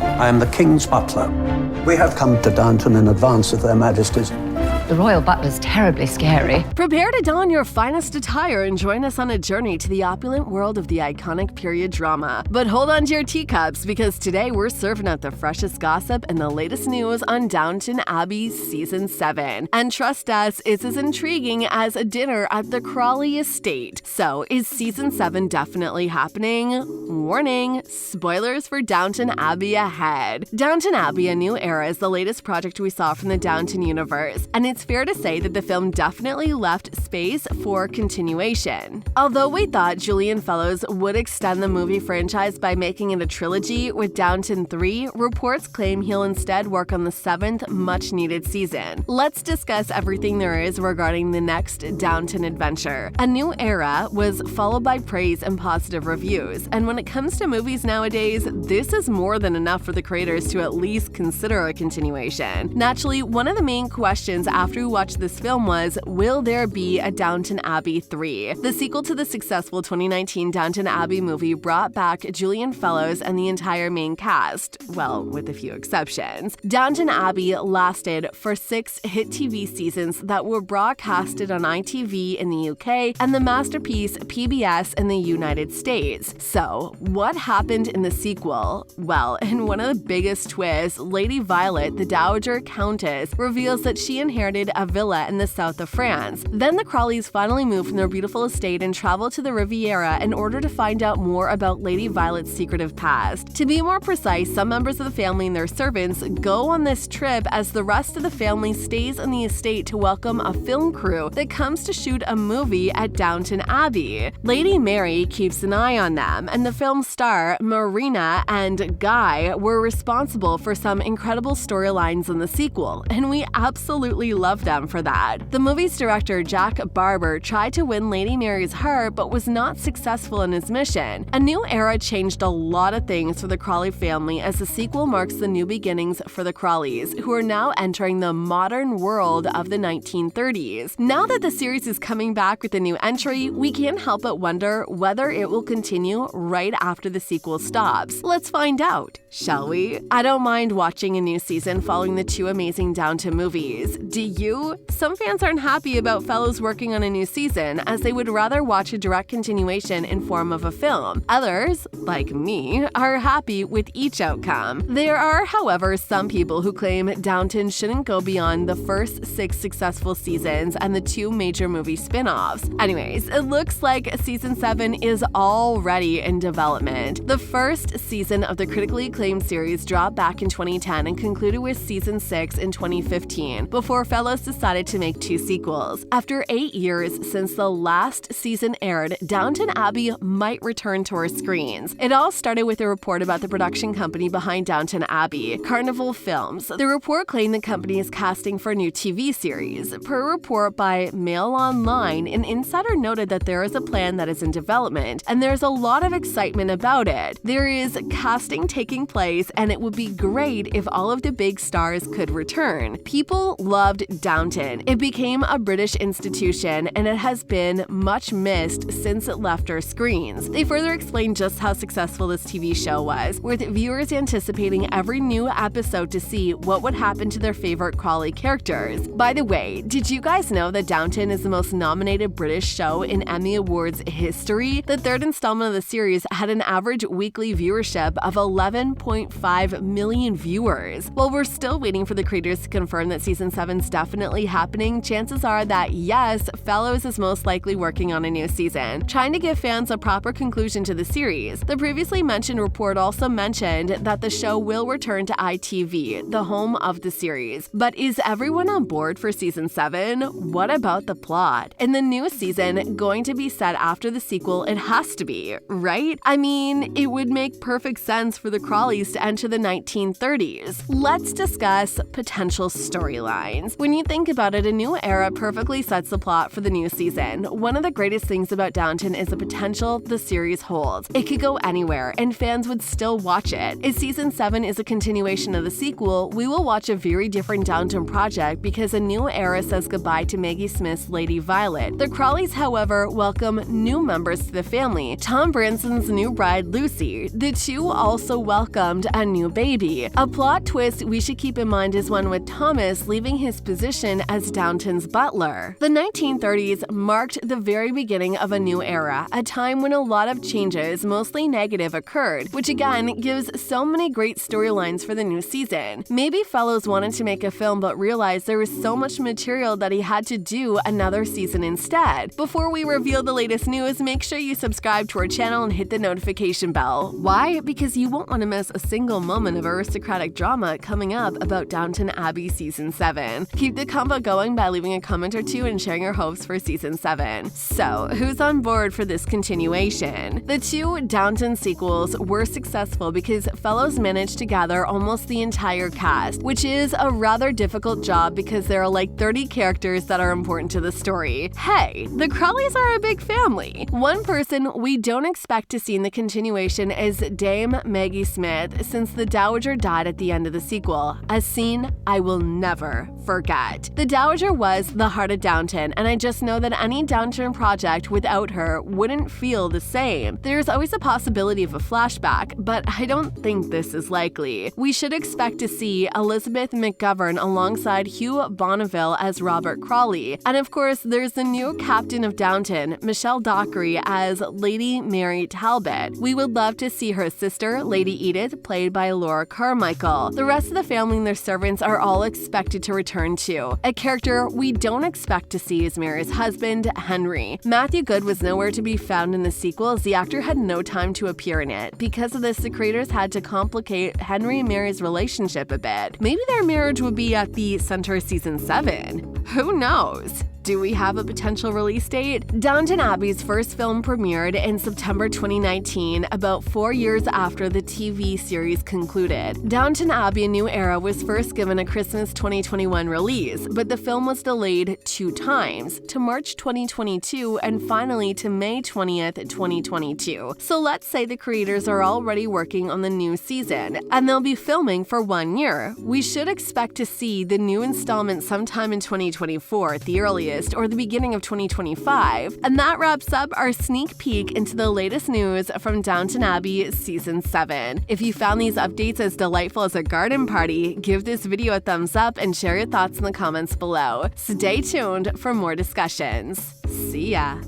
I am the King's butler. We have come to Downton in advance of their Majesties. The royal butler's terribly scary. Prepare to don your finest attire and join us on a journey to the opulent world of the iconic period drama. But hold on to your teacups, because today we're serving up the freshest gossip and the latest news on Downton Abbey Season 7. And trust us, it's as intriguing as a dinner at the Crawley estate. So, is Season 7 definitely happening? Warning, spoilers for Downton Abbey ahead. Downton Abbey: A New Era is the latest project we saw from the Downton universe, and it's fair to say that the film definitely left space for continuation. Although we thought Julian Fellowes would extend the movie franchise by making it a trilogy with Downton 3, reports claim he'll instead work on the 7th much-needed season. Let's discuss everything there is regarding the next Downton adventure. A New Era was followed by praise and positive reviews, and when it comes to movies nowadays, this is more than enough for the creators to at least consider a continuation. Naturally, one of the main questions after we watched this film was, will there be a Downton Abbey 3? The sequel to the successful 2019 Downton Abbey movie brought back Julian Fellowes and the entire main cast, well, with a few exceptions. Downton Abbey lasted for 6 hit TV seasons that were broadcasted on ITV in the UK and the masterpiece PBS in the United States. So, what happened in the sequel? Well, in one of the biggest twists, Lady Violet, the Dowager Countess, reveals that she inherited a villa in the south of France. Then the Crawleys finally move from their beautiful estate and travel to the Riviera in order to find out more about Lady Violet's secretive past. To be more precise, some members of the family and their servants go on this trip as the rest of the family stays on the estate to welcome a film crew that comes to shoot a movie at Downton Abbey. Lady Mary keeps an eye on them, and the film star Marina and Guy were responsible for some incredible storylines in the sequel, and we absolutely love them for that. The movie's director, Jack Barber, tried to win Lady Mary's heart but was not successful in his mission. A New Era changed a lot of things for the Crawley family, as the sequel marks the new beginnings for the Crawleys, who are now entering the modern world of the 1930s. Now that the series is coming back with a new entry, we can't help but wonder whether it will continue right after the sequel stops. Let's find out, shall we? I don't mind watching a new season following the 2 amazing Downton movies. Do you? Some fans aren't happy about Fellowes working on a new season, as they would rather watch a direct continuation in form of a film. Others, like me, are happy with each outcome. There are, however, some people who claim Downton shouldn't go beyond the first 6 successful seasons and the 2 major movie spin-offs. Anyways, it looks like Season 7 is already in development. The first season of the critically acclaimed series dropped back in 2010 and concluded with Season 6 in 2015, before Fellowes decided to make 2 sequels. After 8 years since the last season aired, Downton Abbey might return to our screens. It all started with a report about the production company behind Downton Abbey, Carnival Films. The report claimed the company is casting for a new TV series. Per a report by Mail Online, an insider noted that there is a plan that is in development, and there's a lot of excitement about it. There is casting taking place, and it would be great if all of the big stars could return. People loved Downton. It became a British institution, and it has been much missed since it left our screens. They further explained just how successful this TV show was, with viewers anticipating every new episode to see what would happen to their favorite Crawley characters. By the way, did you guys know that Downton is the most nominated British show in Emmy Awards history? The 3rd installment of the series had an average weekly viewership of 11.5 million viewers. While we're still waiting for the creators to confirm that Season 7's definitely happening, chances are that yes, Fellowes is most likely working on a new season, trying to give fans a proper conclusion to the series. The previously mentioned report also mentioned that the show will return to ITV, the home of the series. But is everyone on board for Season 7? What about the plot? In the new season, going to be set after the sequel, it has to be, right? I mean, it would make perfect sense for the Crawleys to enter the 1930s. Let's discuss potential storylines. When you think about it, a new era perfectly sets the plot for the new season. One of the greatest things about Downton is the potential the series holds. It could go anywhere, and fans would still watch it. If Season 7 is a continuation of the sequel, we will watch a very different Downton project because a new era says goodbye to Maggie Smith's Lady Violet. The Crawleys, however, welcome new members to the family, Tom Branson's new bride Lucy. The two also welcomed a new baby. A plot twist we should keep in mind is one with Thomas leaving his position as Downton's butler. The 1930s marked the very beginning of a new era, a time when a lot of changes, mostly negative, occurred, which again gives so many great storylines for the new season. Maybe Fellowes wanted to make a film but realized there was so much material that he had to do another season instead. Before we reveal the latest news, make sure you subscribe to our channel and hit the notification bell. Why? Because you won't want to miss a single moment of aristocratic drama coming up about Downton Abbey Season 7. Keep the combo going by leaving a comment or two and sharing your hopes for Season 7. So, who's on board for this continuation? The two Downton sequels were successful because Fellowes managed to gather almost the entire cast, which is a rather difficult job because there are like 30 characters that are important to the story. Hey, the Crawleys are a big family. One person we don't expect to see in the continuation is Dame Maggie Smith, since the Dowager died at the end of the sequel, a scene I will never forget. The Dowager was the heart of Downton, and I just know that any Downton project without her wouldn't feel the same. There's always a possibility of a flashback, but I don't think this is likely. We should expect to see Elizabeth McGovern alongside Hugh Bonneville as Robert Crawley. And of course, there's the new captain of Downton, Michelle Dockery, as Lady Mary Talbot. We would love to see her sister, Lady Edith, played by Laura Carmichael. The rest of the family and their servants are all expected to return too. A character we don't expect to see is Mary's husband, Henry. Matthew Good was nowhere to be found in the sequel as the actor had no time to appear in it. Because of this, the creators had to complicate Henry and Mary's relationship a bit. Maybe their marriage would be at the center of Season 7. Who knows? Do we have a potential release date? Downton Abbey's first film premiered in September 2019, about 4 years after the TV series concluded. Downton Abbey: A New Era was first given a Christmas 2021 release, but the film was delayed 2 times, to March 2022 and finally to May 20th, 2022. So let's say the creators are already working on the new season, and they'll be filming for 1 year. We should expect to see the new installment sometime in 2024 at the earliest, or the beginning of 2025. And that wraps up our sneak peek into the latest news from Downton Abbey Season 7. If you found these updates as delightful as a garden party, give this video a thumbs up and share your thoughts in the comments below. Stay tuned for more discussions. See ya!